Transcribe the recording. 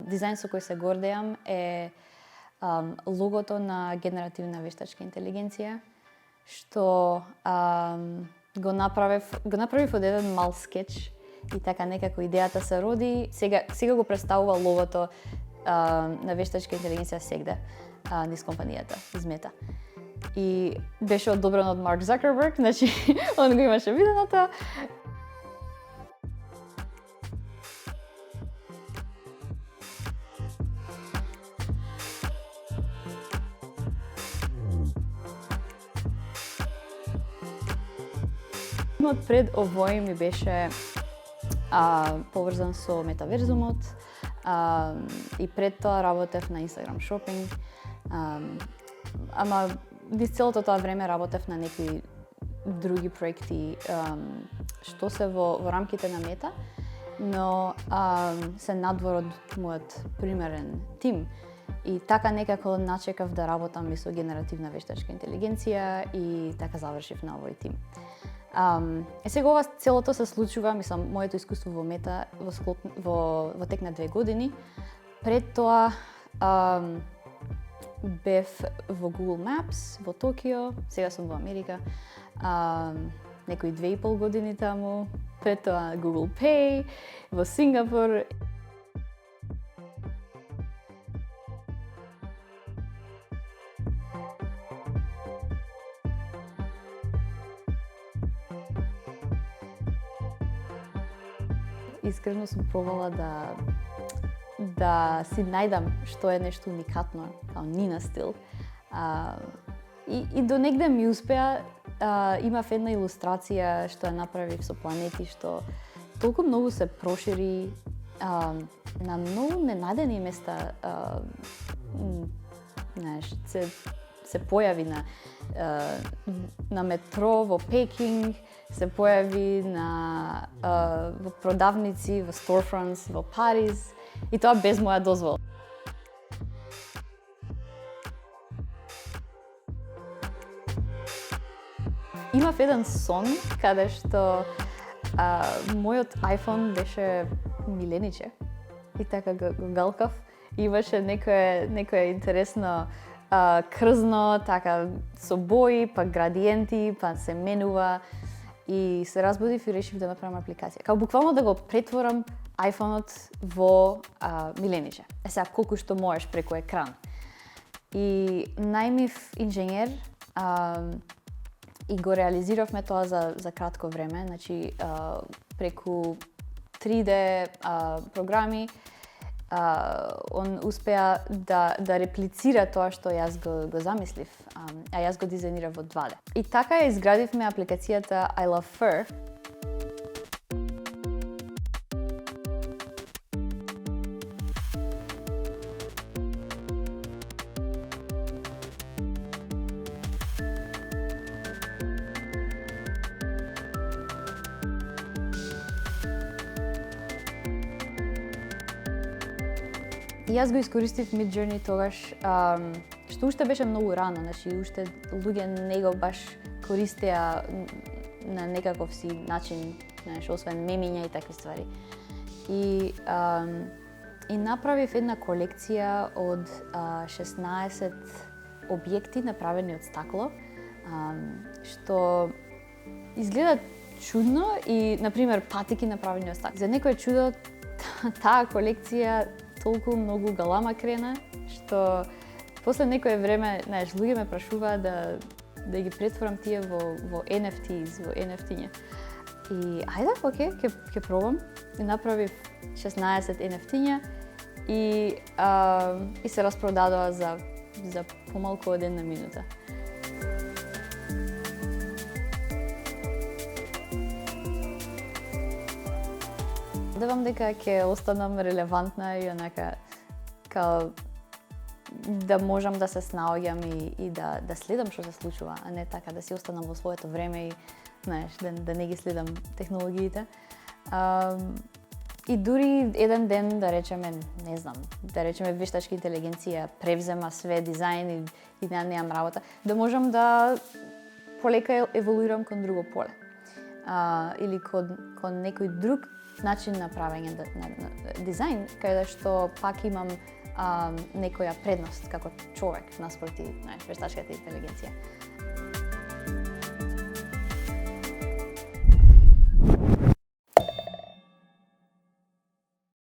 дизајн со кој се гордеам е логото на генеративна вештачка интелигенција, што го направив од еден мал скеч и така некако идејата се роди. Сега го представува логото на вештачка интелигенција сегде низ компанијата, из Мета. И беше одобрен од Марк Закерберг, значи он го имаше виденото. Од пред овој ми беше поврзан со метаверзумот, и пред тоа работев на Instagram Shopping, ама низ целото тоа време работев на некои други проекти што се во рамките на Мета, но се надвор од мојот примерен тим. И така некако начекав да работам и со генеративна вештачка интелигенција и така завршив на овој тим. Сега ова целото се случува, мислам, моето искуство во Мета во тек на 2 години. Пред тоа бев во Google Maps во Токио, сега сум во Америка, некои 2,5 години таму. Пред тоа Google Pay во Сингапур. Искрено сум пробала да си најдам што е нешто уникатно, као Нина стил. И до негде ми успеа. Имав една илустрација што ја направив со планети, што толку многу се прошири на многу ненадени места. Знаеш, се појави на метро во Пекинг, се појави во продавници, во storefronts, во Париз, и тоа без моја дозвола. Имав еден сон каде што мојот iPhone беше милениче и така го галкав. Имаше некое интересно крзно, така со бои, па градиенти, па се менува. И се разбудив и решив да направам апликација. Као буквално да го претворам iPhone-от во милениче. Сега колку што можеш преку екран. И најмив инженер и го реализиравме тоа за кратко време, значи преку 3D програми. Он успеа да реплицира тоа што јас го замислив, а јас го дизајнирав во 2D. И така ја изградивме апликацијата I Love Fur. И јас го искористив Midjourney тогаш, што уште беше многу рано, значи уште луѓе не го баш користеа на некаков си начин, знаеш, освен мемиња и такви ствари. И направив една колекција од 16 објекти направени од стакло, што изгледа чудно и, например, патики направени од стакло. За некој чудо таа колекција толку многу галама крена, што после некое време, знаеш, луѓе ме прашуваат да ги претворам тие во NFTs, во NFT-ња. И ајде, окей, ќе пробам. И направив 16 NFT-ња и се распродадоа за помалку од една минута. Надевам дека ќе останам релевантна и онака као да можам да се снаоѓам и да следам што се случува, а не така да си останам во своето време и знаеш, да не ги следам технологиите. И дури еден ден, да речеме, не знам, да речеме вештачка интелигенција превзема све дизајн и немам работа, да можам да полека еволуирам кон друго поле. Или кон некој друг начин на правење на дизајн, каде што пак имам некоја предност како човек наспроти вештачката интелигенција.